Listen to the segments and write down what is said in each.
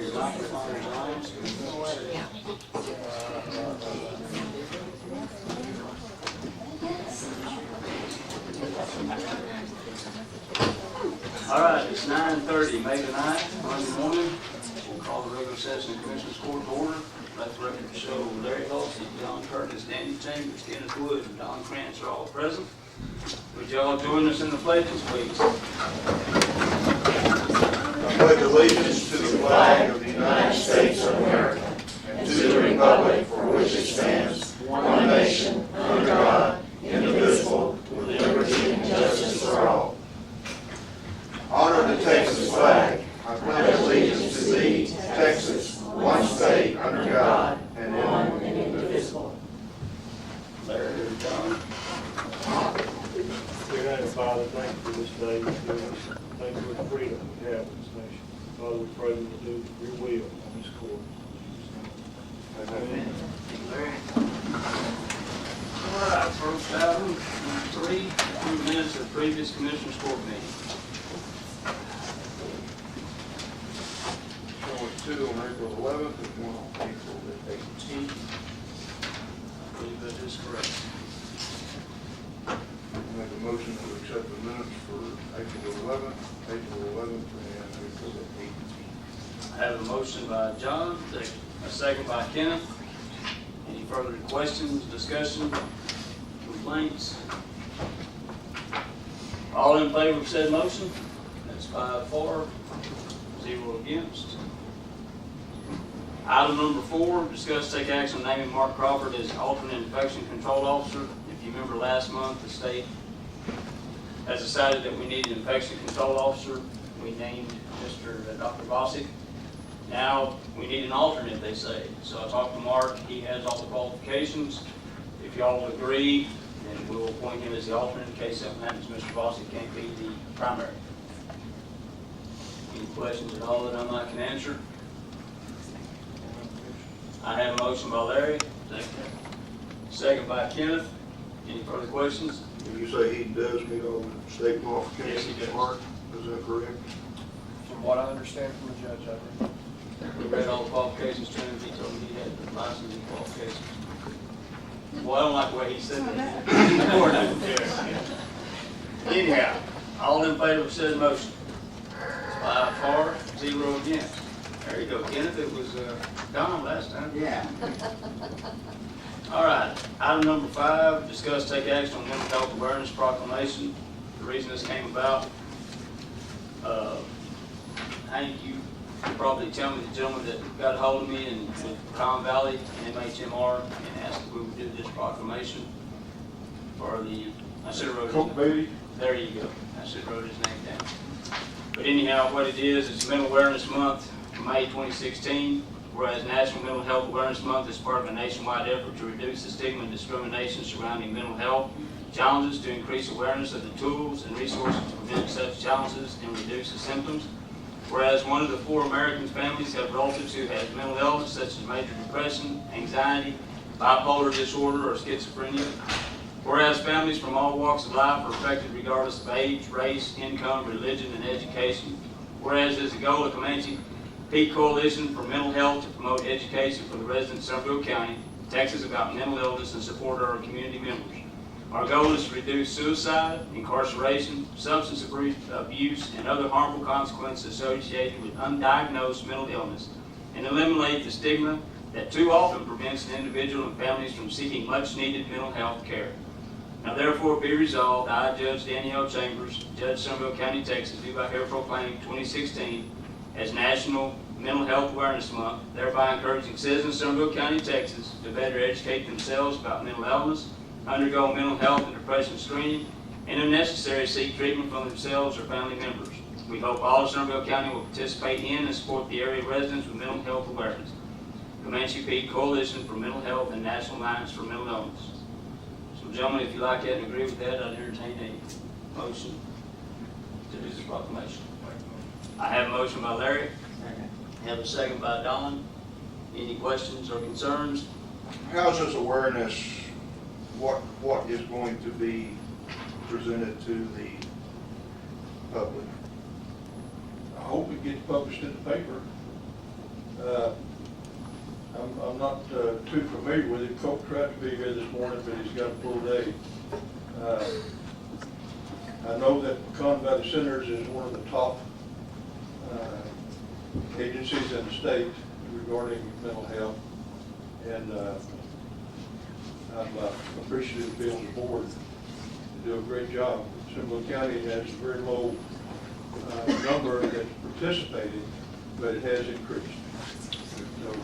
your microphone is on. All right, it's 9:30, May the 9th, Monday morning. We'll call the regular session of Commissioners Court to order. Let the record show Larry Hulsey, John Curtis, Danny Chambers, Kenneth Wood, and Don Krantz are all present. Would you all join us in the pledges, please? I pledge allegiance to the flag of the United States of America and to the republic for which it stands, one nation, under God, indivisible, with liberty and justice for all. Honor the Texas flag. I pledge allegiance to thee, Texas, one state, under God, and one and indivisible. Larry or John? Dear Heavenly Father, thank you for this day. Thank you for the freedom we have in this nation. Father, we pray we will do your will on this court. Amen. Larry. All right, first item, number 3, 2 minutes of the previous Commissioners Court meeting. Showing 2 on April 11th and 1 on April 18th. I believe that is correct. Make a motion to accept the minutes for April 11th, April 11th, and April 18th. I have a motion by John, a second by Kenneth. Any further questions, discussion, complaints? All in favor of said motion? That's 5 for, 0 against. Item number 4, discuss take action on naming Mark Crawford as alternate infection control officer. If you remember last month, the state has decided that we need an infection control officer. We named Dr. Bosick. Now we need an alternate, they say. So I talked to Mark. He has all the qualifications. If y'all agree, then we'll appoint him as the alternate in case something happens. Mr. Bosick can't be the primary. Any questions at all that I might can answer? I have a motion by Larry. Second by Kenneth. Any further questions? You say he does meet all the state qualifications? Yes, he does. Mark, is that correct? From what I understand from the judge, I think. We read all the qualifications to him. He told me he had the license and qualifications. Well, I don't like the way he said that. Anyhow, all in favor of said motion? 5 for, 0 against. There you go, Kenneth. It was Don last time. Yeah. All right. Item number 5, discuss take action on mental health awareness proclamation. The reason this came about, Hank, you could probably tell me the gentleman that got a hold of me in Palm Valley and MHMR and asked if we would do this proclamation for the, I should have wrote his name. There you go. I should have wrote his name down. But anyhow, what it is, it's Mental Awareness Month, May 2016, whereas National Mental Health Awareness Month is part of a nationwide effort to reduce the stigma and discrimination surrounding mental health challenges, to increase awareness of the tools and resources to prevent such challenges and reduce the symptoms. Whereas 1 of the 4 American families have relatives who have mental illness such as major depression, anxiety, bipolar disorder, or schizophrenia. Whereas families from all walks of life are affected regardless of age, race, income, religion, and education. Whereas it is the goal of Comanche Peak Coalition for Mental Health to promote education for the residents of Somervell County, Texas, about mental illness and support our community members. Our goal is to reduce suicide, incarceration, substance abuse, and other harmful consequences associated with undiagnosed mental illness, and eliminate the stigma that too often prevents an individual and families from seeking much-needed mental health care. Now therefore be resolved, I, Judge Danielle Chambers, Judge Somervell County, Texas, do by here proclaim 2016 as National Mental Health Awareness Month, thereby encouraging citizens of Somervell County, Texas to better educate themselves about mental illness, undergo mental health and depression screening, and if necessary seek treatment from themselves or family members. We hope all of Somervell County will participate in and support the area residents with mental health awareness. Comanche Peak Coalition for Mental Health and National Alliance for Mental Illness. So gentlemen, if you like that and agree with that, I'd entertain a motion to do this proclamation. I have a motion by Larry. I have a second by Don. Any questions or concerns? How's this awareness, what is going to be presented to the public? I hope it gets published in the paper. I'm not too familiar with him. Colt tried to be here this morning, but he's got a full day. I know that Pecan Valley Centers is one of the top agencies in the state regarding mental health, and I'm appreciative of being on the board. They do a great job. Somervell County has a very low number that's participating, but it has increased. So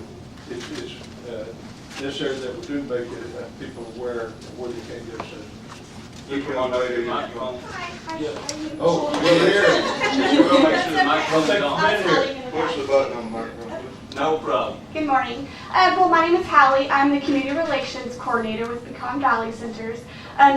it's necessary that we do make it people aware of where they can get assistance. You come on over to the microphone. Oh, well, here. We'll make sure the microphone's Take a on. minute here. Push the button on the microphone. No problem. Good morning. Well, my name is Hallie. I'm the Community Relations Coordinator with Pecan Valley Centers.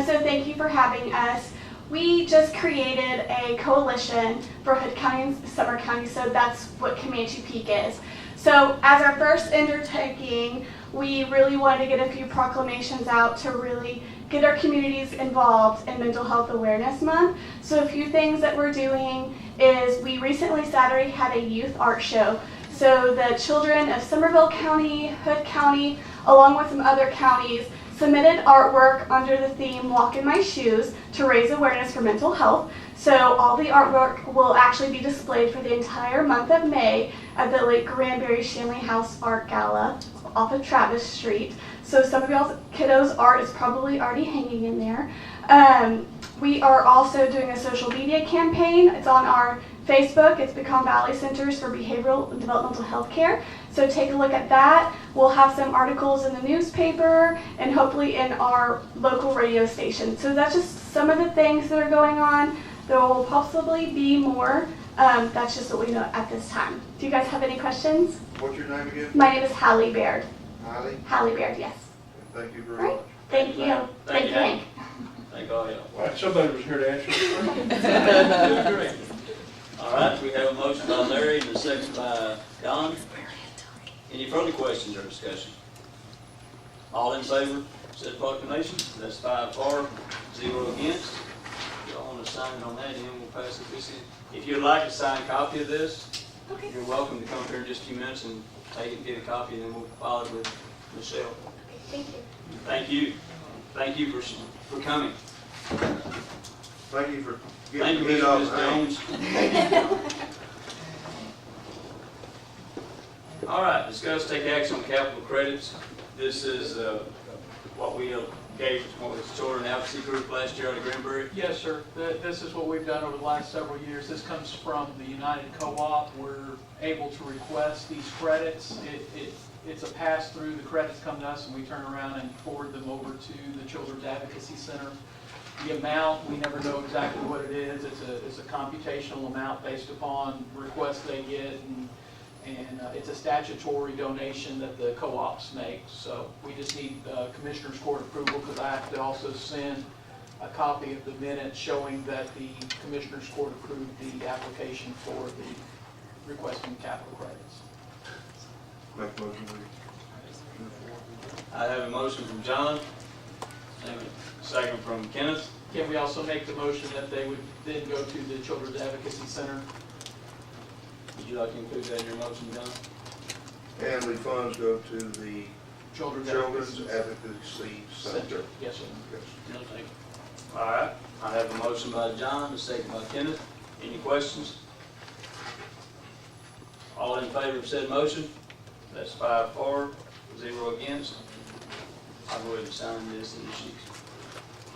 So thank you for having us. We just created a coalition for Hood County and Summer County, so that's what Comanche Peak is. So as our first undertaking, we really wanted to get a few proclamations out to really get our communities involved in Mental Health Awareness Month. So a few things that we're doing is we recently Saturday had a youth art show. So the children of Somervell County, Hood County, along with some other counties, submitted artwork under the theme Walk in My Shoes to raise awareness for mental health. So all the artwork will actually be displayed for the entire month of May at the Lake Granbury Shanley House Art Gala off of Travis Street. So some of y'all's kiddos' art is probably already hanging in there. We are also doing a social media campaign. It's on our Facebook. It's Pecan Valley Centers for Behavioral and Developmental Health Care. So take a look at that. We'll have some articles in the newspaper and hopefully in our local radio station. So that's just some of the things that are going on. There will possibly be more. That's just what we know at this time. Do you guys have any questions? What's your name again? My name is Hallie Baird. Hallie? Hallie Baird, yes. Thank you very All right. much. Thank you. Thank you, Hank. Thank all y'all. All right, somebody was here to answer the question. All right, we have a motion by Larry and a second by Don. Any further questions or discussion? All in favor of said proclamation? That's 5 for, 0 against. If y'all want to sign on that, then we'll pass it this in. If you'd like a signed copy of this, Okay. you're welcome to come here in just a few minutes and take it and get a copy, and then we'll file it with Michelle. Thank you. Thank you. Thank you for coming. Thank you for Thank getting you, me off Ms. the hang. Jones. All right, discuss, take action on capital credits. This is what we gave to Children Advocacy Group last year out of Granbury. Yes, sir. This is what we've done over the last several years. This comes from the United Co-op. We're able to request these credits. It's a pass-through. The credits come to us and we turn around and forward them over to the Children's Advocacy Center. The amount, we never know exactly what it is. It's a computational amount based upon requests they get, and it's a statutory donation that the co-ops make. So we just need Commissioner's Court approval, because I have to also send a copy of the minutes showing that the Commissioner's Court approved the application for the requesting capital credits. Make a motion, please. I have a motion from John, and a second from Kenneth. Can we also make the motion that they would then go to the Children's Advocacy Center? Would you like to include that in your motion, John? And the funds go to the Children's Children's Advocacy Center. Yes, sir. Yes. No, thank you. All right, I have a motion by John, a second by Kenneth. Any questions? All in favor of said motion? That's 5 for, 0 against. I'll go ahead and sign this in the sheet.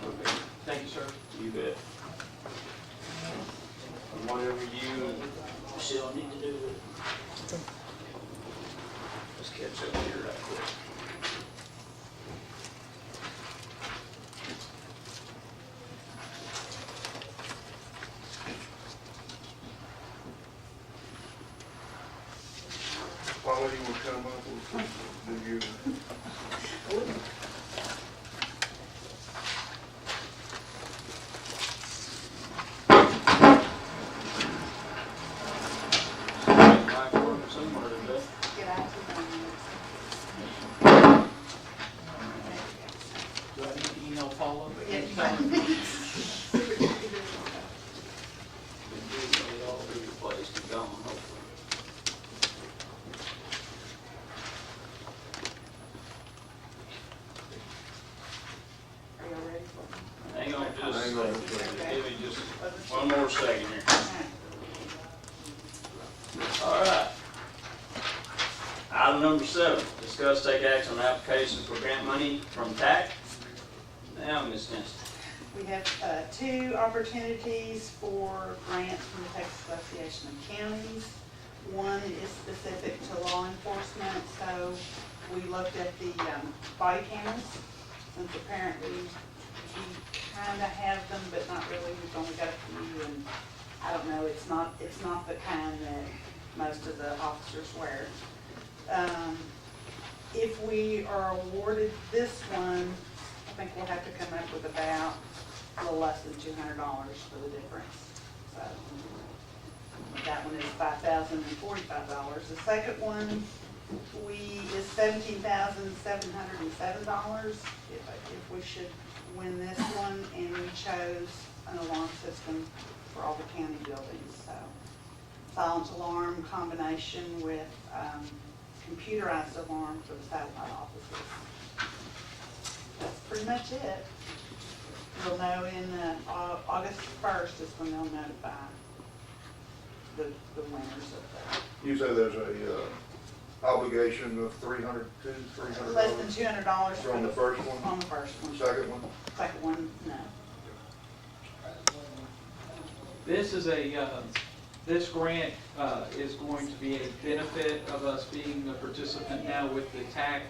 Okay, Thank you, sir. you bet. And whatever you and Michelle need to do with it. Let's catch up here right quick. Paula, you will come up with do your... Mic working somewhere today. Do I need to email Paula? All over the place, it's gone, hopefully. Item number 7, discuss take action on applications for grant money from TAC. Now, Ms. Kinsey. We have 2 opportunities for grants from the Texas Association of Counties. One is specific to law enforcement, so we looked at the body cameras, since apparently we kind of have them, but not really. We've only got a few, and I don't know, it's not the kind that most of the officers wear. If we are awarded this one, I think we'll have to come up with about a little less than $200 for the difference. So that one is $5,045. The second one is $17,707 if we should win this one, and we chose an alarm system for all the county buildings. So silent alarm combination with computerized alarm for the satellite offices. That's pretty much it. We'll know in August 1st is when they'll notify the winners of that. You say there's a obligation of $300 Less than $200 on the first one? On the first one. Second one? Second one, no. This is this grant is going to be a benefit of us being a participant now with the TAC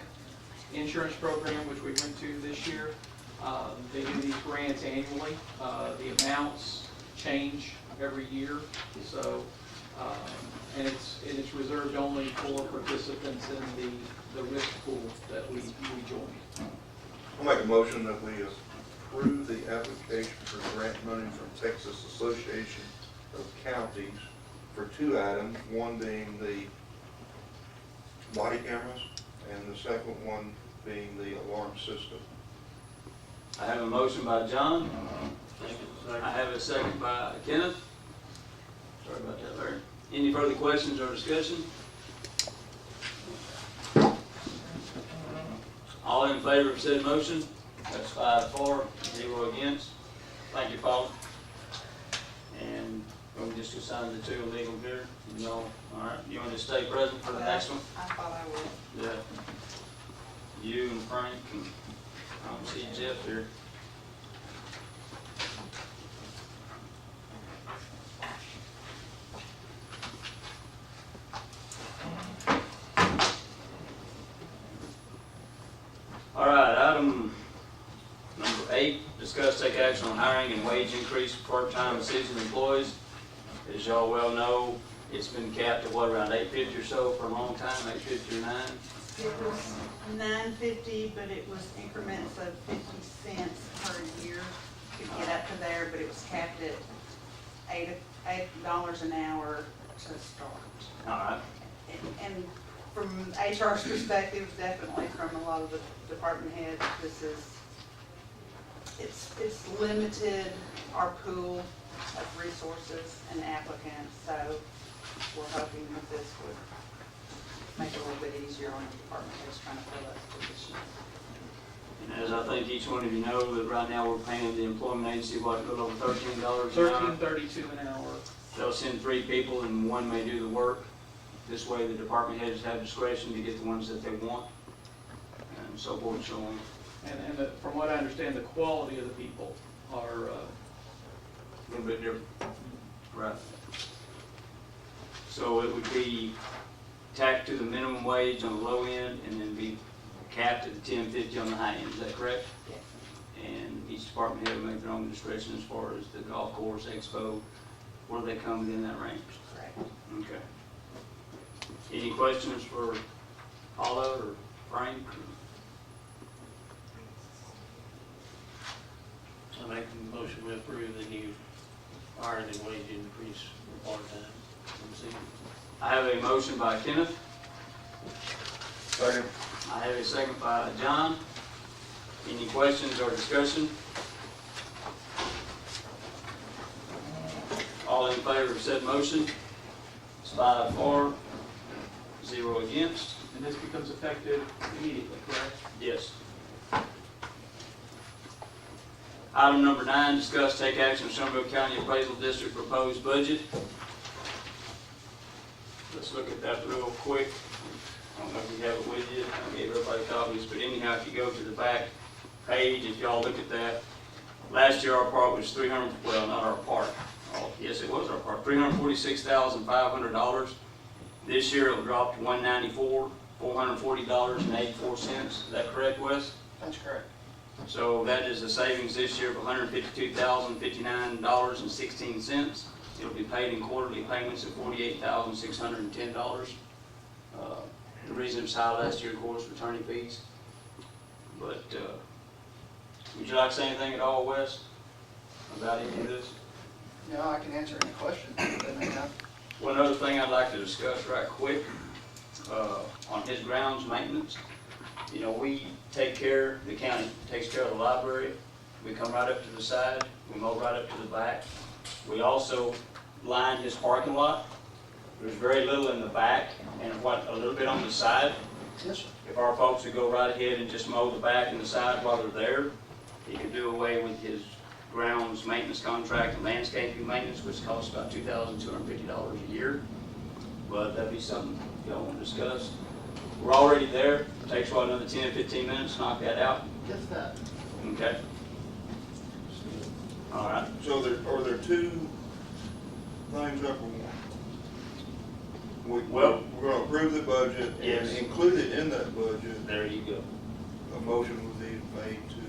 insurance program, which we went to this year. They do these grants annually. The amounts change every year, so and it's reserved only for participants in the risk pool that we join. I'll make a motion that we approve the application for grant money from Texas Association of Counties for 2 items, one being the body cameras and the second one being the alarm system. I have a motion by John. I have a second by Kenneth. Sorry about that, Larry. Any further questions or discussion? All in favor of said motion? That's 5 for, 0 against. Thank you, Paul. And we'll just assign the 2 illegal here. You know, all right. You want to stay present for the next one? I thought I would. Yeah. You and Frank and I don't see Jeff here. All right, item number 8, discuss take action on hiring and wage increase for part-time and seasonal employees. As y'all well know, it's been capped at what, around $8.50 or so for a long time, $8.50 or $9. It was $9.50, but it was increments of 50 cents per year to get up to there, but it was capped at $8 an hour to start. All right. And from HR's perspective, definitely from a lot of the department heads, it's limited our pool of resources and applicants, so we're hoping that this would make it a little bit easier on the department heads trying to fill those positions. And as I think each one of you know, that right now we're paying the employment agency, what, a little over $13 an hour? $13.32 an hour. They'll send 3 people and 1 may do the work. This way the department heads have discretion to get the ones that they want, and so forth and so on. And from what I understand, the quality of the people are A little bit different. Right. So it would be tacked to the minimum wage on the low end and then be capped at the $10.50 on the high end. Is that correct? Yes. And each department head will make their own discretion as far as the golf course, expo, where they come within that range. Correct. Okay. Any questions for Paula or Frank? I make the motion we approve the new hourly wage increase for part-time. I have a motion by Kenneth. Second. I have a second by John. Any questions or discussion? All in favor of said motion? It's 5 for, 0 against. and this becomes effective immediately, correct? Yes. Item number 9, discuss take action on Somervell County Appraisal District proposed budget. Let's look at that real quick. I don't know if you have it with you, I gave everybody copies, but anyhow, if you go to the back page, if y'all look at that, last year our part was not our part, yes, it was our part, $346,500. This year it'll drop to $194,440.84. Is that correct, Wes? That's correct. So that is a savings this year of $152,059.16. It'll be paid in quarterly payments of $48,610. The reason it was high last year, of course, were attorney fees. But would you like to say anything at all, Wes, about any of this? No, I can answer any questions that they may have. One other thing I'd like to discuss right quick, on his grounds maintenance. You know, we take care, the county takes care of the library. We come right up to the side, we mow right up to the back. We also line his parking lot. There's very little in the back and a little bit on the side. Yes, sir. If our folks would go right ahead and just mow the back and the side while they're there, he could do away with his grounds maintenance contract and landscaping maintenance, which costs about $2,250 a year. But that'd be something y'all want to discuss. We're already there. Takes what, another 10, 15 minutes to knock that out? Just that. Okay. All right. So are there two things up for one? Well- We're gonna approve the budget Yes. and included in that budget, There you go. a motion was needed made to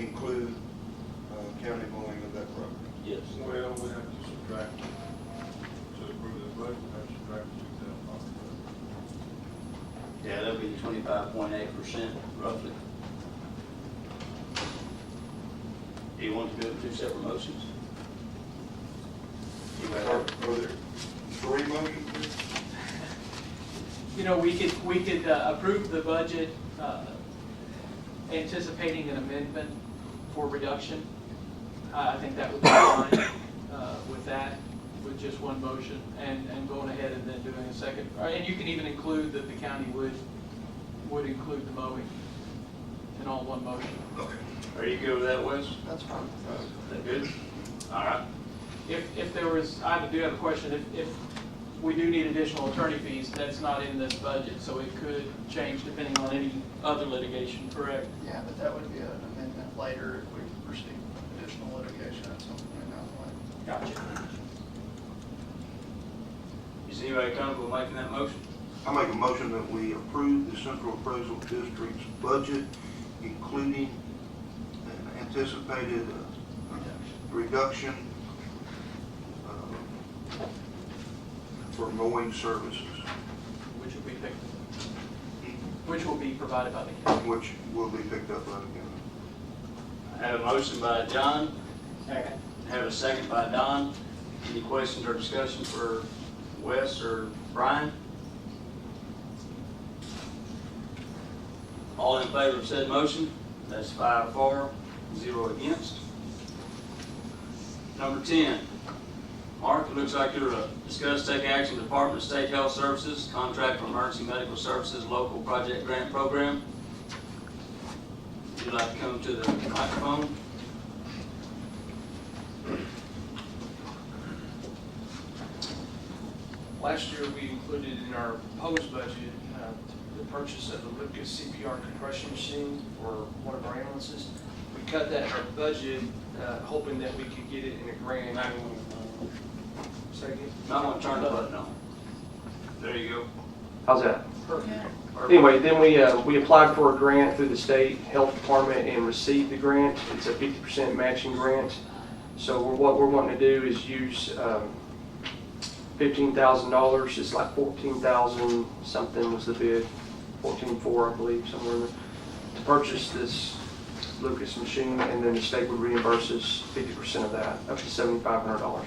include county mowing of that property. Yes. Well, we have to subtract, to approve the budget, we have to subtract $2,000. Yeah, that'll be 25.8% roughly. Do you want to do it two separate motions? Are there three motions? You know, we could approve the budget anticipating an amendment for reduction. I think that would be fine with that, with just one motion, and going ahead and then doing a second. And you can even include that the county would include the mowing in all one motion. Okay. Are you good with that, Wes? That's fine. Is that good? All right. If there was, I do have a question, if we do need additional attorney fees, that's not in this budget, so it could change depending on any other litigation, correct? Yeah, but that would be an amendment later if we receive additional litigation at some point down the line. Gotcha. Is anybody comfortable making that motion? I make a motion that we approve the Central Appraisal District's budget, including an anticipated reduction for mowing services, Which will be provided by the county. which will be picked up by the county. I have a motion by John. Second. I have a second by Don. Any questions or discussion for Wes or Brian? All in favor of said motion? That's 5 for, 0 against. Number 10. Mark, it looks like you're discuss take action, Department of State Health Services, contract for emergency medical services, local project grant program. Would you like to come to the microphone? Last year, we included in our proposed budget the purchase of a Lucas CPR compression machine for one of our ambulances. We cut that in our budget, hoping that we could get it in a grant. Second. I want to turn the button on. There you go. How's that? Perfect. Anyway, then we applied for a grant through the state health department and received the grant. It's a 50% matching grant. So what we're wanting to do is use $15,000. It's like 14,000 something was the bid, 14.4 I believe, somewhere in there, to purchase this Lucas machine, and then the state would reimburse us 50% of that, up to $7,500.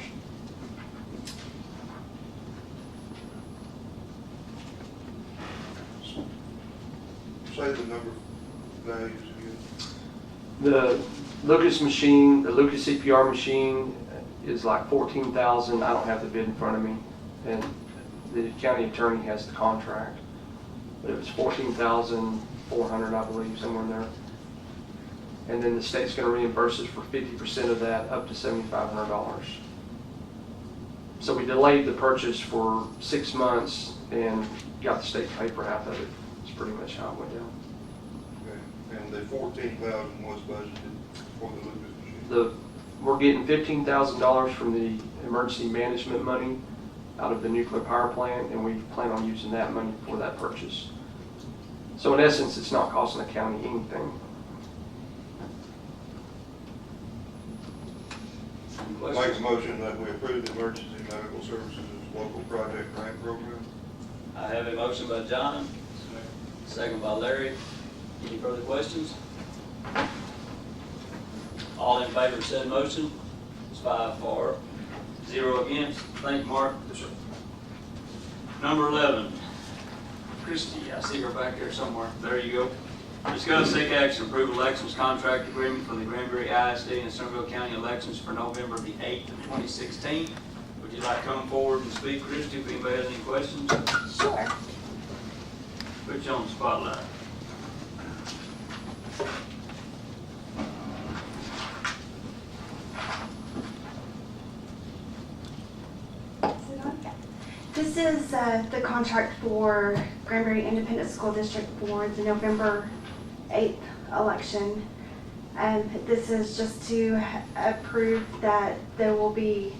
Say the number of values again. The Lucas machine, the Lucas CPR machine is like 14,000. I don't have the bid in front of me, and the county attorney has the contract. But it was 14,400, I believe, somewhere in there. And then the state's going to reimburse us for 50% of that, up to $7,500. So we delayed the purchase for 6 months and got the state to pay for half of it. That's pretty much how it went down. Okay. And the 14,000 was budgeted for the Lucas machine? We're getting $15,000 from the emergency management money out of the nuclear power plant, and we plan on using that money for that purchase. So in essence, it's not costing the county anything. Make a motion that we approve the emergency medical services local project grant program. I have a motion by John, second by Larry. Any further questions? All in favor of said motion? It's 5 for, 0 against. Thank you, Mark. Number 11, Christie, I see her back there somewhere. There you go. Discuss, take action, approve elections contract agreement for the Granbury ISD and Somervell County elections for November the 8th of 2016. Would you like to come forward and speak, Christie, if anybody has any questions? Sure. Put you on the spotlight. This is the contract for Granbury Independent School District for the November 8th election. And this is just to approve that they will be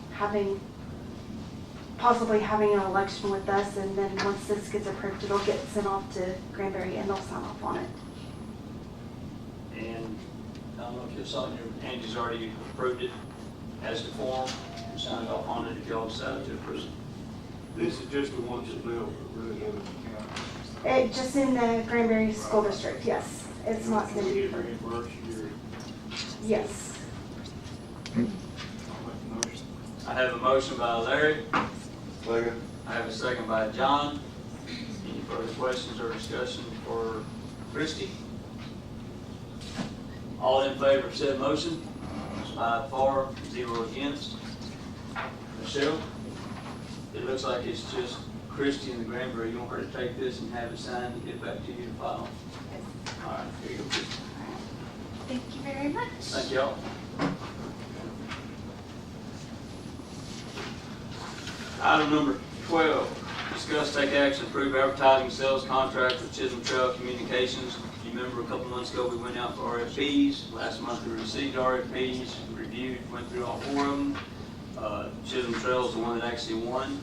possibly having an election with us, and then once this gets approved, it'll get sent off to Granbury and they'll sign off on it. And I don't know if you saw it, Angie's already approved it as to form and signed off on it if y'all decide to approve it. This is just the ones that live really live in the county. Just in the Granbury School District, yes. It's not going to be for, Reimbursed year. yes. I'll make the motion. I have a motion by Larry. Second. I have a second by John. Any further questions or discussion for Christie? All in favor of said motion? 5 for, 0 against. Michelle? It looks like it's just Christie and the Granbury. You want her to take this and have it signed and get back to you to file? All right, here you go, Christie. Thank you very much. Thank y'all. Item number 12, discuss, take action, approve advertising sales contract with Chisholm Trail Communications. You remember a couple months ago we went out for RFPs. Last month we received RFPs, reviewed, went through all 4 of them. Chisholm Trail is the one that actually won.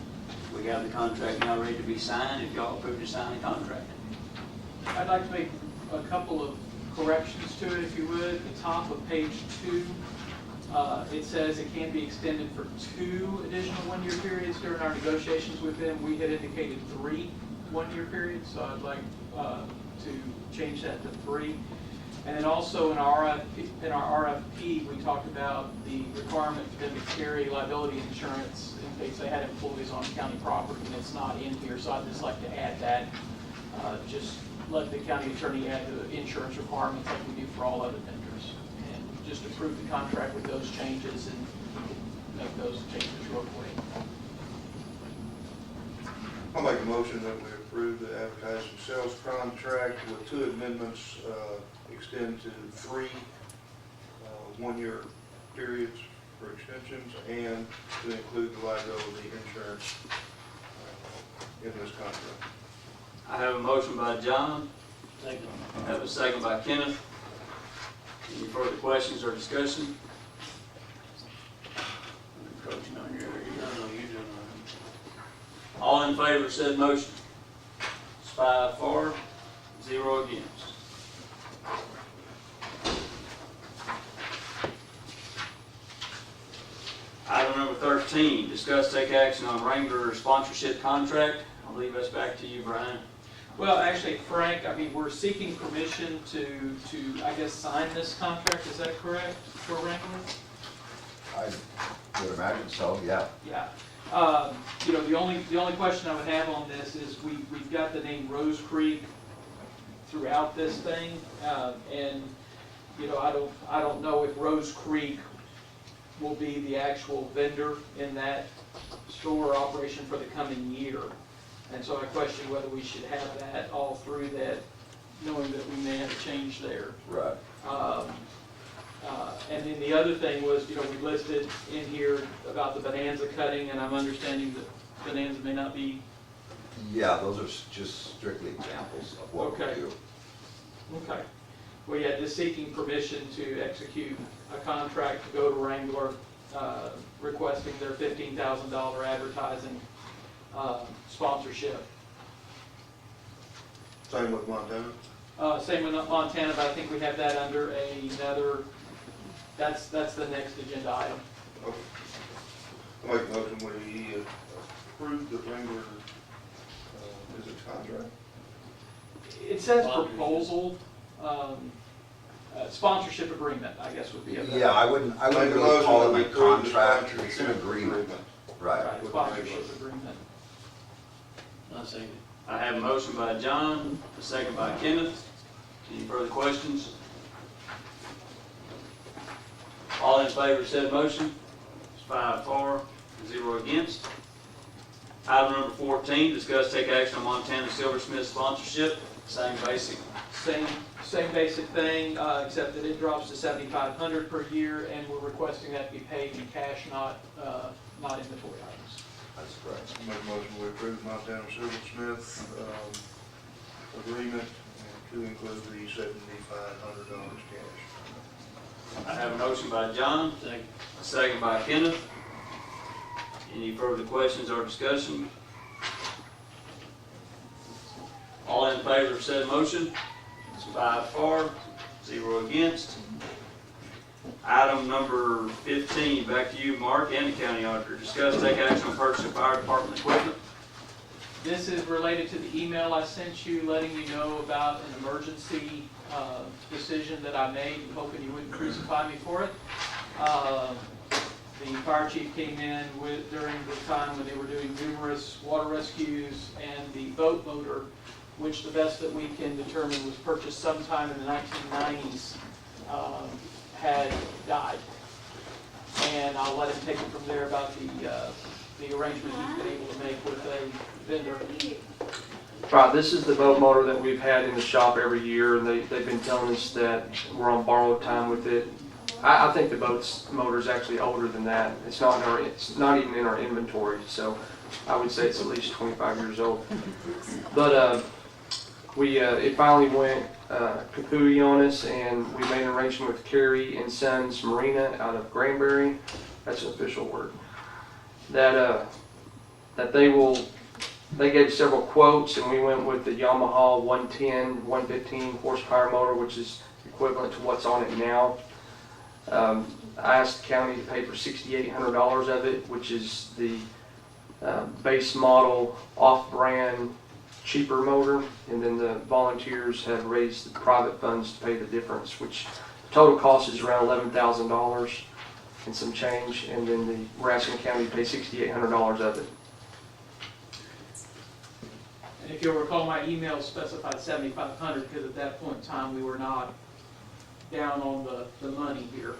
We got the contract now ready to be signed. If y'all approve to sign the contract. I'd like to make a couple of corrections to it, if you would. At the top of page 2, it says it can be extended for 2 additional 1-year periods. During our negotiations with them, we had indicated 3 1-year periods, so I'd like to change that to 3. And then also in our RFP, we talked about the requirement for them to carry liability insurance in case they had employees on county property, and it's not in here, so I'd just like to add that. Just let the county attorney add the insurance requirements like we do for all other vendors. And just approve the contract with those changes and make those changes real quick. I'll make a motion that we approve the advertising sales contract with 2 amendments, extend to 3 1-year periods for extensions, and to include the liability insurance in this contract. I have a motion by John. Second. I have a second by Kenneth. Any further questions or discussion? I'm encroaching on your area. No, you're doing all All in favor of said motion? It's 5 for, 0 against. Item number 13, discuss, take action on Wrangler sponsorship contract. I'll leave us back to you, Brian. Well, actually, Frank, I mean, we're seeking permission to I guess, sign this contract. Is that correct for Wrangler? I would imagine so, yeah. Yeah. You know, the only question I would have on this is we've got the name Rose Creek throughout this thing, and you know, I don't know if Rose Creek will be the actual vendor in that store operation for the coming year. And so I question whether we should have that all through that, knowing that we may have a change there. Right. And then the other thing was, you know, we listed in here about the Bonanza cutting, and I'm understanding that Bonanza may not be Yeah, those are just strictly examples of what we Okay. do. Okay. Well, yeah, just seeking permission to execute a contract to go to Wrangler, requesting their $15,000 advertising sponsorship. Same with Montana? Same with Montana, but I think we have that under another, that's the next agenda item. Okay. I make a motion we approve the Wrangler, is it contract? It says proposal, sponsorship agreement, I guess would be a better. Yeah, I wouldn't Make a really motion call that it we a approve the contract, sponsorship it's an agreement. Right. Right, sponsorship agreement. I second. I have a motion by John, a second by Kenneth. Any further questions? All in favor of said motion? It's 5 for, 0 against. Item number 14, discuss take action on Montana Silversmith sponsorship. Same basic. Same basic thing, except that it drops to $7,500 per year, and we're requesting that be paid in cash, not inventory items. That's correct. I make a motion we approve Montana Silversmith, agreement and to include the $7,500 cash. I have a motion by John, Second. a second by Kenneth. Any further questions or discussion? All in favor of said motion? It's 5 for, 0 against. Item number 15, back to you, Mark, and the county auditor. Discuss take action on purchase of fire department equipment. This is related to the email I sent you, letting you know about an emergency decision that I made, and hoping you wouldn't crucify me for it. The fire chief came in during the time when they were doing numerous water rescues, and the boat motor, which the best that we can determine was purchased sometime in the 1990s, had died. And I'll let him take it from there about the arrangement he's been able to make with a vendor. Right, this is the boat motor that we've had in the shop every year, and they've been telling us that we're on borrowed time with it. I think the boat's motor is actually older than that. It's not even in our inventory, so I would say it's at least 25 years old. But it finally went kapooey on us, and we made an arrangement with Carey and Sons Marina out of Granbury. That's an official word. That they gave several quotes, and we went with the Yamaha 110, 115 horsepower motor, which is equivalent to what's on it now. I asked the county to pay for $6,800 of it, which is the base model, off-brand, cheaper motor, and then the volunteers have raised the private funds to pay the difference, which the total cost is around $11,000 and some change, and then we're asking the county to pay $6,800 of it. And if you'll recall, my email specified $7,500 because at that point in time, we were not down on the money here.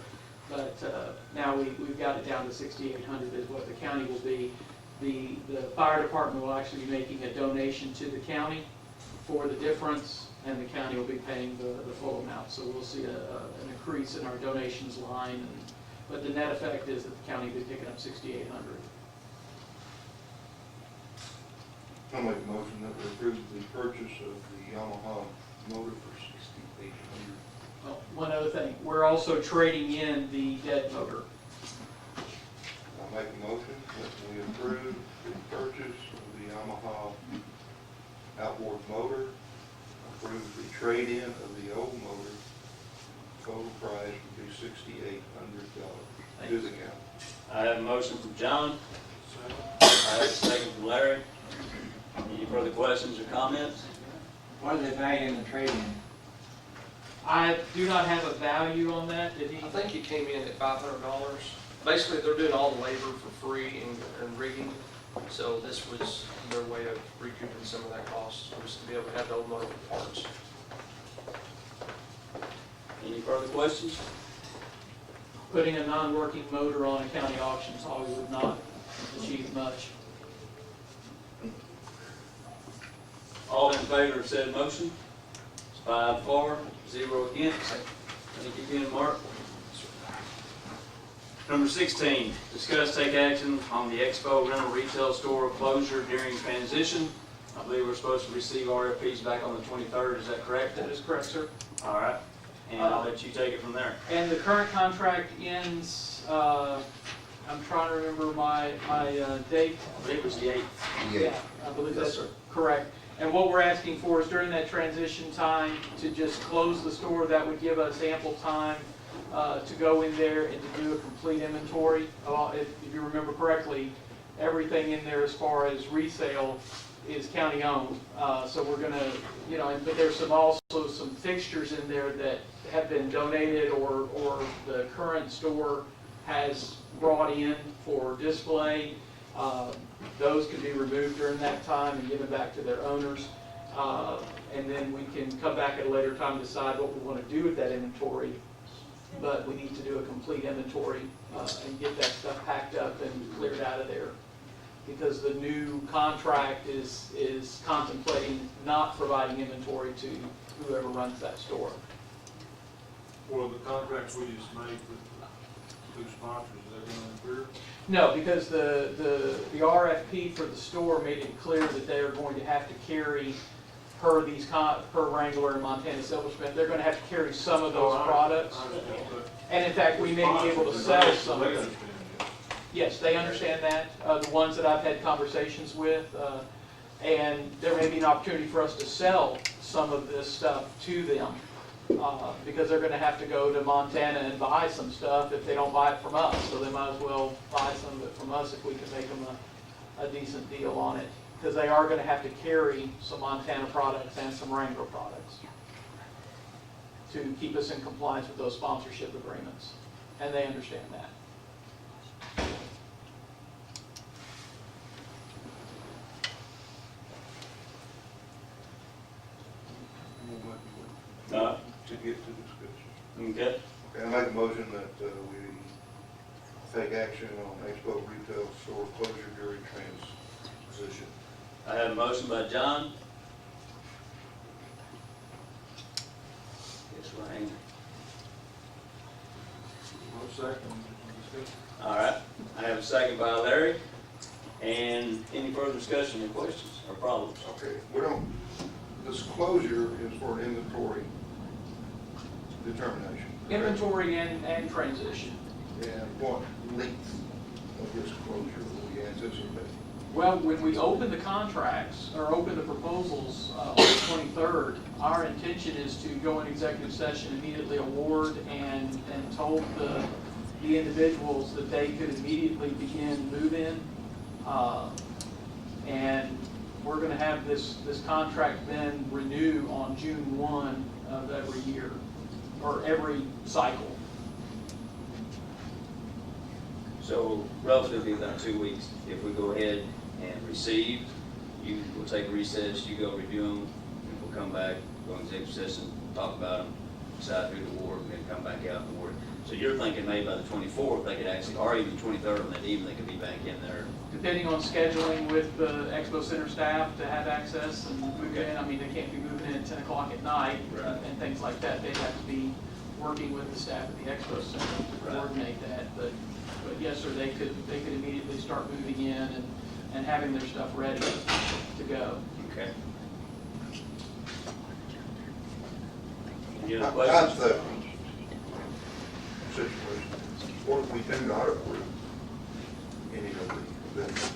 But now we've got it down to $6,800 is what the county will be. The fire department will actually be making a donation to the county for the difference, and the county will be paying the full amount. So we'll see an increase in our donations line, but the net effect is that the county will be picking up $6,800. I'll make a motion that we approve the purchase of the Yamaha motor for $6,800. Well, one other thing, we're also trading in the dead motor. I'll make a motion that we approve the purchase of the Yamaha outboard motor, approve the trade-in of the old motor. Total price would be $6,800 to the county. I have a motion from John. I have a second from Larry. Any further questions or comments? What are they valuing the trade-in? I do not have a value on that. Did he? I think it came in at $500. Basically, they're doing all the labor for free and rigging, so this was their way of recouping some of that cost, was to be able to have the old motor for parts. Any further questions? Putting a non-working motor on a county auction probably would not achieve much. All in favor of said motion? It's 5 for, 0 against. Thank you again, Mark. Number 16, discuss take action on the Expo rental retail store closure during transition. I believe we're supposed to receive RFPs back on the 23rd, is that correct? That is correct, sir. All right, and I'll let you take it from there. And the current contract ends, I'm trying to remember my date. I believe it was the 8th. Yeah, I believe Yes, that's sir. correct. And what we're asking for is during that transition time to just close the store. That would give us ample time to go in there and to do a complete inventory. If you remember correctly, everything in there as far as resale is county owned. So we're gonna, but there's also some fixtures in there that have been donated or the current store has brought in for display. Those can be removed during that time and given back to their owners. And then we can come back at a later time and decide what we want to do with that inventory. But we need to do a complete inventory and get that stuff packed up and cleared out of there. Because the new contract is contemplating not providing inventory to whoever runs that store. Well, the contracts we just made with two sponsors, is that going to interfere? No, because the RFP for the store made it clear that they are going to have to carry, per Wrangler and Montana Silversmith, they're going to have to carry some of those products. And in fact, we may be able to sell some of them. Yes, they understand that, the ones that I've had conversations with, and there may be an opportunity for us to sell some of this stuff to them, because they're going to have to go to Montana and buy some stuff if they don't buy it from us. So they might as well buy some of it from us if we can make them a decent deal on it, because they are going to have to carry some Montana products and some Wrangler products to keep us in compliance with those sponsorship agreements, and they understand that. To get to discussion. Okay. Okay, I make a motion that we take action on Expo retail store closure during transition. I have a motion by John. Yes, Ryan. One second, discussion. All right, I have a second by Larry. And any further discussion or questions or problems? Okay, this closure is for inventory determination. Inventory and transition. And what length of this closure will we anticipate? Well, when we open the contracts, or open the proposals on the 23rd, our intention is to go in executive session, immediately award, and told the individuals that they could immediately begin move-in. And we're going to have this contract then renew on June 1 of every year, or every cycle. So relatively about 2 weeks, if we go ahead and receive, you will take a recess, you go review them, and we'll come back, go in executive session, talk about them, decide who to award, and then come back out and award. So you're thinking maybe by the 24th, they could actually, or even 23rd on that evening, they could be back in there. Depending on scheduling with the Expo Center staff to have access and move in. I mean, they can't be moving in at 10 o'clock at night and things like that. They'd have to be working with the staff at the Expo Center to coordinate that. But yes, sir, they could immediately start moving in and having their stuff ready to go. Okay. Any other How's questions? the situation? What if we do not approve any of the events?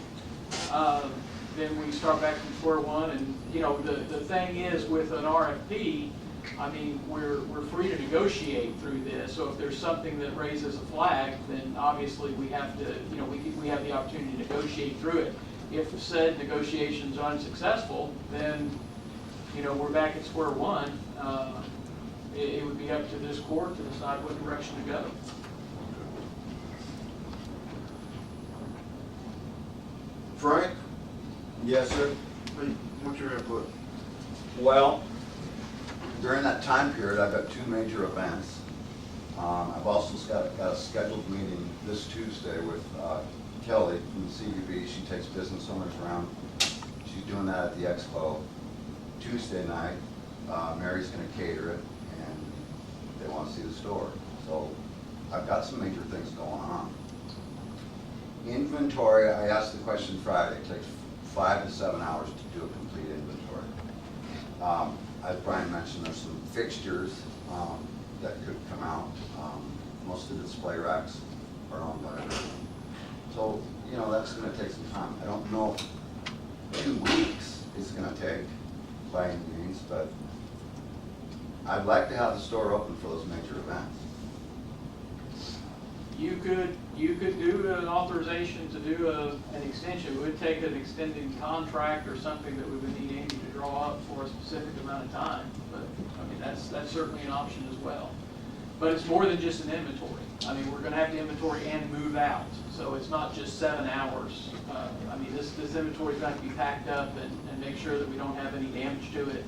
Then we start back from square one, and the thing is with an RFP, I mean, we're free to negotiate through this. So if there's something that raises a flag, then obviously we have to, we have the opportunity to negotiate through it. If said negotiations are unsuccessful, then we're back at square one. It would be up to this court to decide what direction to go. Frank, Yes, sir. what's your input? Well, during that time period, I've got two major events. I've also got a scheduled meeting this Tuesday with Kelly from the CVB. She takes business owners around. She's doing that at the Expo. Tuesday night, Mary's going to cater it, and they want to see the store. So I've got some major things going on. Inventory, I asked the question Friday. It takes 5 to 7 hours to do a complete inventory. As Brian mentioned, there's some fixtures that could come out. Most of the display racks are owned by everyone. So, you know, that's gonna take some time. I don't know if 2 weeks is gonna take by any means, but I'd like to have the store open for those major events. You could do an authorization to do an extension. It would take an extended contract or something that we would need Andy to draw up for a specific amount of time. But, I mean, that's certainly an option as well. But it's more than just an inventory. I mean, we're gonna have to inventory and move out. So it's not just 7 hours. I mean, this inventory's got to be packed up and make sure that we don't have any damage to it.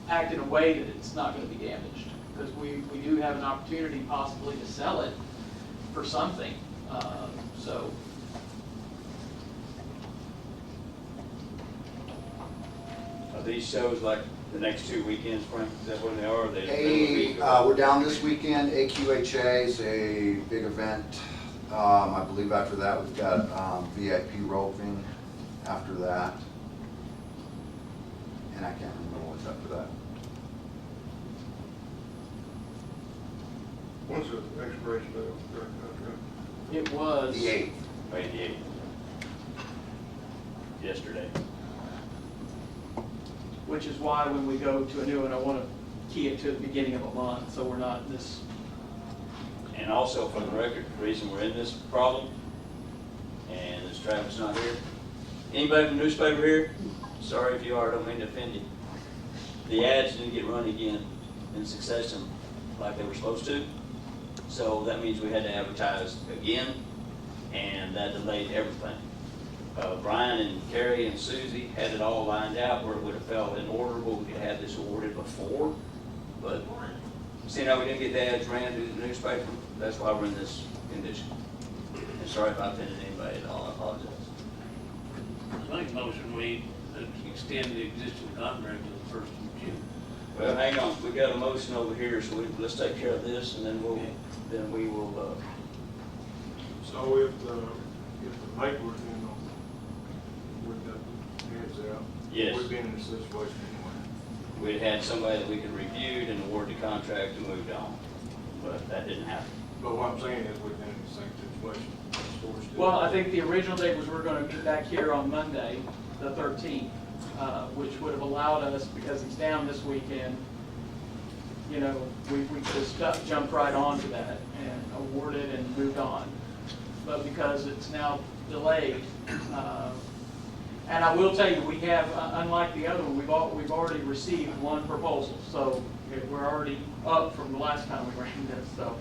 Packed in a way that it's not gonna be damaged. Because we do have an opportunity possibly to sell it for something, so. Are these shows like the next 2 weekends, Frank? Is that when they are? Are they in the middle of the week, or- We're down this weekend. AQHA is a big event. I believe after that, we've got VIP roping after that. And I can't remember what's after that. When's the expiration date of the current contract? It was. The 8th. May the 8th. Yesterday. Which is why when we go to a new one, I want to key it to the beginning of a month, so we're not in this. And also, for the record, the reason we're in this problem, and this Travis not here, anybody from the newspaper here? Sorry if you are, I don't mean to offend you. The ads didn't get run again in succession like they were supposed to. So that means we had to advertise again, and that delayed everything. Brian and Carrie and Susie had it all lined out where it would have fell in order, where we could have this awarded before. But seeing how we didn't get the ads ran through the newspaper, that's why we're in this condition. And sorry if I offended anybody at all, I apologize. I make a motion we extend the existing contract to the 1st of June. Well, hang on, we got a motion over here, so let's take care of this, and then we will, So if the paperwork, you know, with the heads out. Yes. We've been in this situation anyway. we'd had somebody that we could review and award the contract and moved on. But that didn't happen. But what I'm saying is we've been in the same situation. The store's still- Well, I think the original date was we're going to be back here on Monday, the 13th, which would have allowed us, because it's down this weekend, you know, we just jumped right onto that and awarded and moved on. But because it's now delayed, and I will tell you, we have, unlike the other one, we've already received one proposal. So we're already up from the last time we ran this. So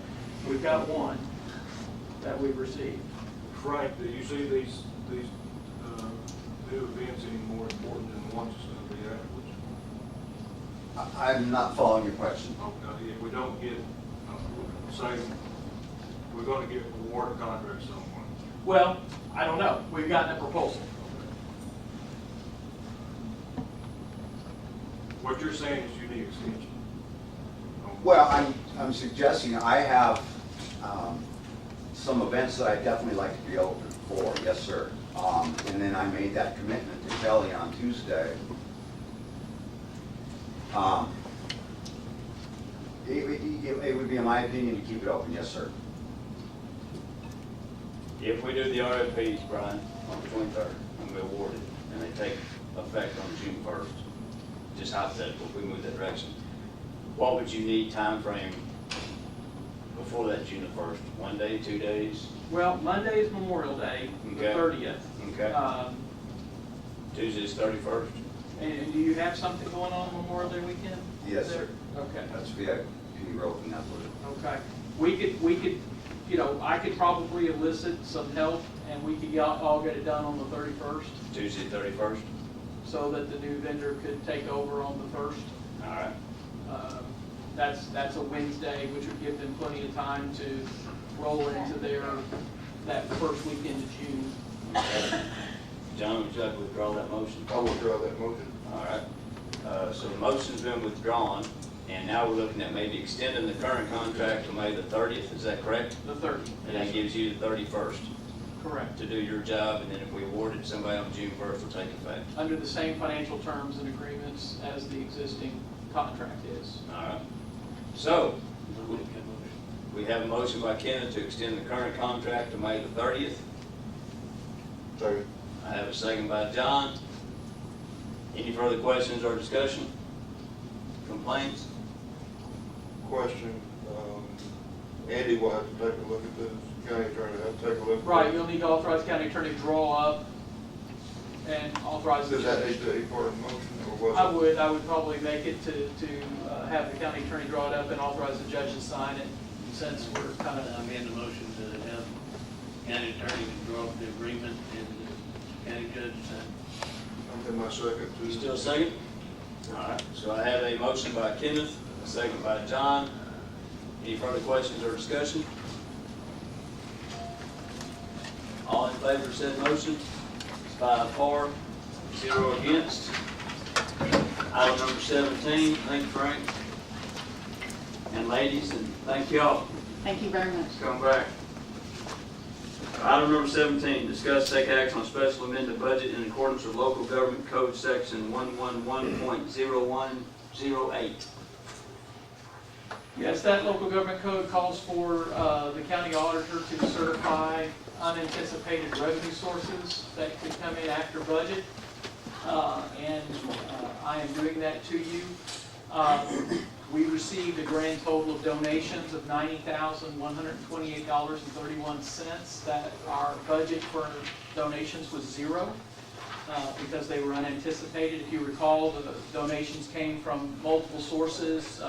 we've got one that we've received. Frank, do you see these new events any more important than the ones that's going to be afterwards? I'm not following your question. Okay, if we don't get, say, we're going to get awarded contracts someone. Well, I don't know. We've gotten a proposal. What you're saying is you need extension. Well, I'm suggesting I have some events that I definitely like to be open for, yes, sir. And then I made that commitment to Kelly on Tuesday. It would be, in my opinion, to keep it open, yes, sir. If we do the RFPs, Brian, on the 23rd, and we award it, and they take effect on June 1st, just hypothetical, if we move that direction, what would you need time frame before that June the 1st? 1 day, 2 days? Well, Monday is Memorial Day, the Okay. 30th. Okay. Tuesday's 31st? And do you have something going on Memorial Day weekend? Yes, sir. Okay. That's VIP roping, that's what it. Okay. We could, you know, I could probably elicit some help and we could all get it done on the 31st Tuesday, 31st? so that the new vendor could take over on the 1st. All right. That's a Wednesday, which would give them plenty of time to roll into that first weekend of June. Okay. John, would you like to withdraw that motion? I'll withdraw that motion. All right. So the motion's been withdrawn, and now we're looking at maybe extending the current contract to May the 30th, is that correct? The 30th. And that gives you the 31st. Correct. to do your job, and then if we award it to somebody on June 1st, it'll take effect. Under the same financial terms and agreements as the existing contract is. All right. So, I'll make that motion. we have a motion by Kenneth to extend the current contract to May the 30th. Second. I have a second by John. Any further questions or discussion? Complaints? Question, Andy will have to take a look at this, county attorney will have to take a look. at Right, this. you'll need to authorize county attorney to draw up and authorize the Does that judge. need to be part of the motion, or was it? I would probably make it to have the county attorney draw it up and authorize the judge to sign it, since we're kind of, I made the motion to have county attorney to draw up the agreement and the county judge sign. I'm in my second. You still second? All right, so I have a motion by Kenneth, a second by John. Any further questions or discussion? All in favor of said motion? 5 for, 0 against. Item number 17, thank you, Frank. And ladies, and thank y'all. Thank you very much. Come back. Item number 17, discuss take action on special amended budget in accordance with local government code section 111.0108. yes, that local government code calls for the county auditor to certify unanticipated revenue sources that could come in after budget. And I am doing that to you. We received a grand total of donations of $90,128.31. That our budget for donations was 0 because they were unanticipated. If you recall, the donations came from multiple sources,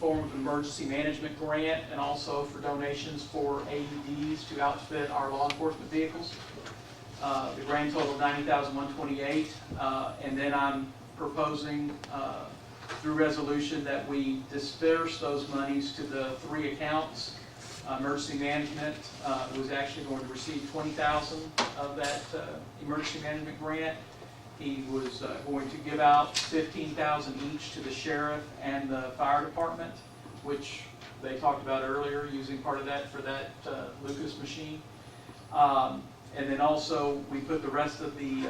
form of emergency management grant, and also for donations for AEDs to outfit our law enforcement vehicles. The grand total of $90,128, and then I'm proposing through resolution that we disperse those monies to the 3 accounts. Emergency management was actually going to receive $20,000 of that emergency management grant. He was going to give out $15,000 each to the sheriff and the fire department, which they talked about earlier, using part of that for that Lucas machine. And then also, we put the rest of the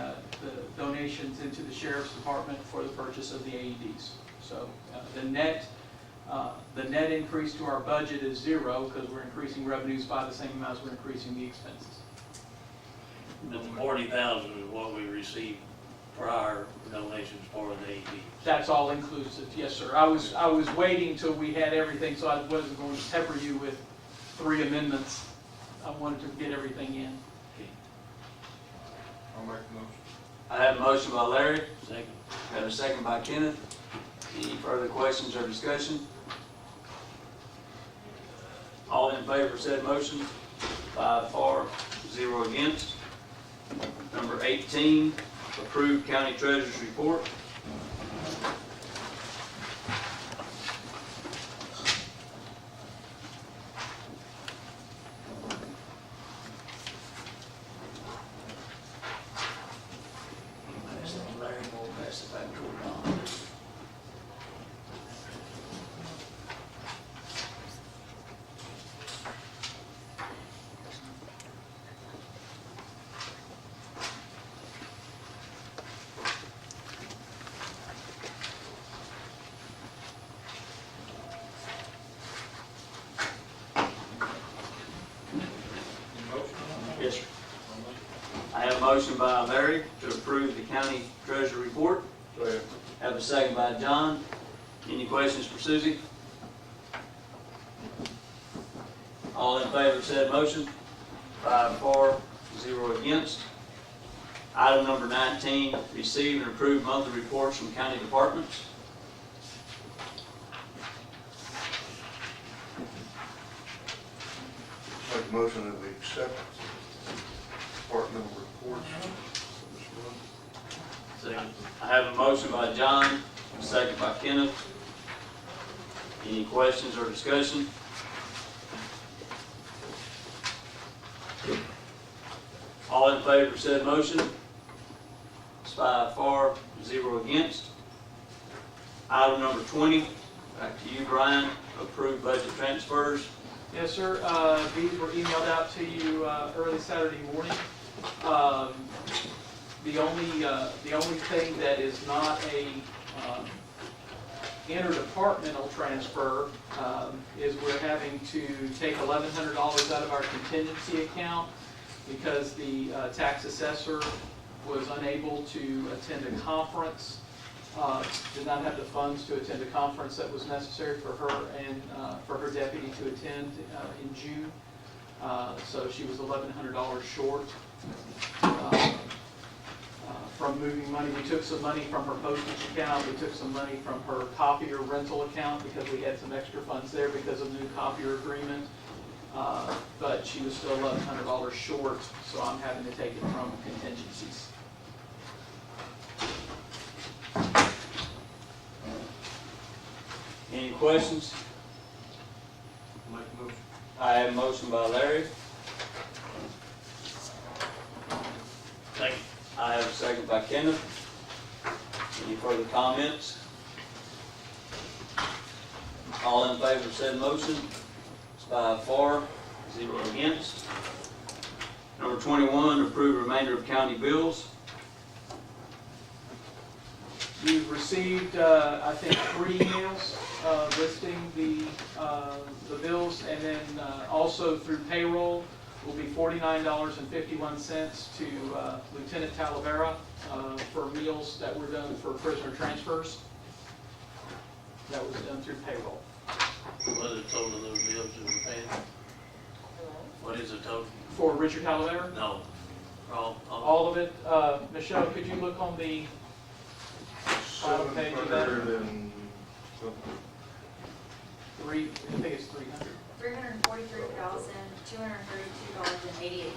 donations into the sheriff's department for the purchase of the AEDs. So the net increase to our budget is 0 because we're increasing revenues by the same amount as we're increasing the expenses. But the 40,000 is what we received prior donations for the AED. That's all inclusive, yes, sir. I was waiting till we had everything, so I wasn't going to pepper you with 3 amendments. I wanted to get everything in. I'll make the motion. I have a motion by Larry, Second. I have a second by Kenneth. Any further questions or discussion? All in favor of said motion? 5 for, 0 against. Number 18, approve county treasurer's report. Pass that to Larry, we'll pass it back to Ron. Yes, sir. I have a motion by Larry to approve the county treasurer report. Second. Have a second by John. Any questions for Susie? All in favor of said motion? 5 for, 0 against. Item number 19, receive and approve monthly reports from county departments. Make a motion that we accept departmental reports for this month. Second. I have a motion by John, a second by Kenneth. Any questions or discussion? All in favor of said motion? It's 5 for, 0 against. Item number 20, back to you, Brian. Approve budget transfers. Yes, sir. These were emailed out to you early Saturday morning. The only thing that is not a interdepartmental transfer is we're having to take $1,100 out of our contingency account because the tax assessor was unable to attend a conference, did not have the funds to attend a conference that was necessary for her and for her deputy to attend in June. So she was $1,100 short from moving money. We took some money from her postage account. We took some money from her copier rental account because we had some extra funds there because of the new copier agreement. But she was still $1,100 short, so I'm having to take it from contingencies. Any questions? I have a motion by Larry. Second. I have a second by Kenneth. Any further comments? All in favor of said motion? It's 5 for, 0 against. Number 21, approve remainder of county bills. You've received, I think, 3 emails listing the bills, and then also through payroll will be $49.51 to Lieutenant Talavera for meals that were done for prisoner transfers. That was done through payroll. What is the total of those bills that we're paying? What is the total? For Richard Talavera? No. All of it. Michelle, could you look on the final page of that? 700 and something. I think it's 300. $343,232.88.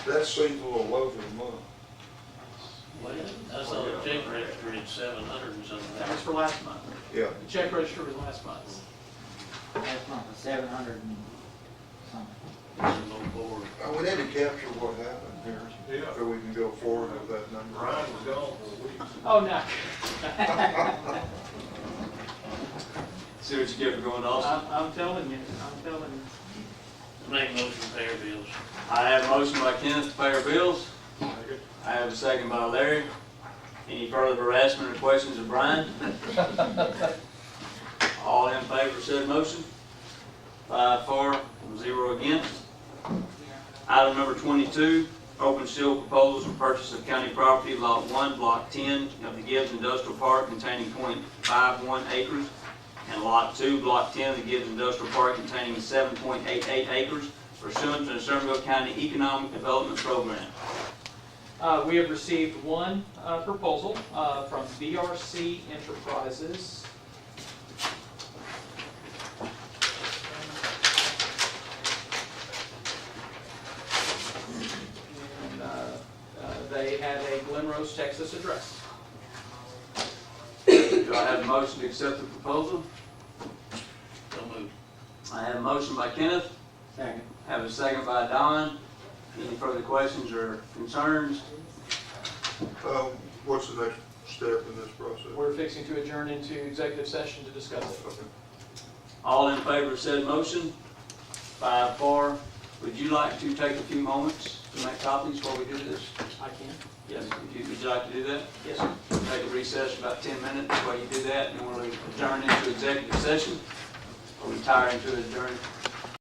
That seems a little low for the month. What is it? I saw the check register at 700 and something. That was for last month. Yeah. The check register was last month. Last month was 700 and something. It's a little forward. We need to capture what happened here, so we can go forward with that number. Ryan was gone for a week. Oh, no. See what you get for going to Austin? I'm telling you. Make a motion to pay our bills. I have a motion by Kenneth to pay our bills. I have a second by Larry. Any further harassment or questions of Brian? All in favor of said motion? 5 for, 0 against. Item number 22, open seal proposals for purchase of county property, Lot 1, Block 10 of the Gibbs Industrial Park containing .51 acres, and Lot 2, Block 10 of the Gibbs Industrial Park containing 7.88 acres pursuant to the Somervell County Economic Development Program. We have received one proposal from BRC Enterprises. And they had a Glen Rose, Texas address. Do I have a motion to accept the proposal? So moved. I have a motion by Kenneth. Second. Have a second by Don. Any further questions or concerns? What's the next step in this process? We're fixing to adjourn into executive session to discuss it. Okay. All in favor of said motion? 5 for. Would you like to take a few moments to make copies while we do this? I can. Yes. Would you like to do that? Yes, sir. Take a recess for about 10 minutes while you do that, and then we'll adjourn into executive session. Or retire into adjourn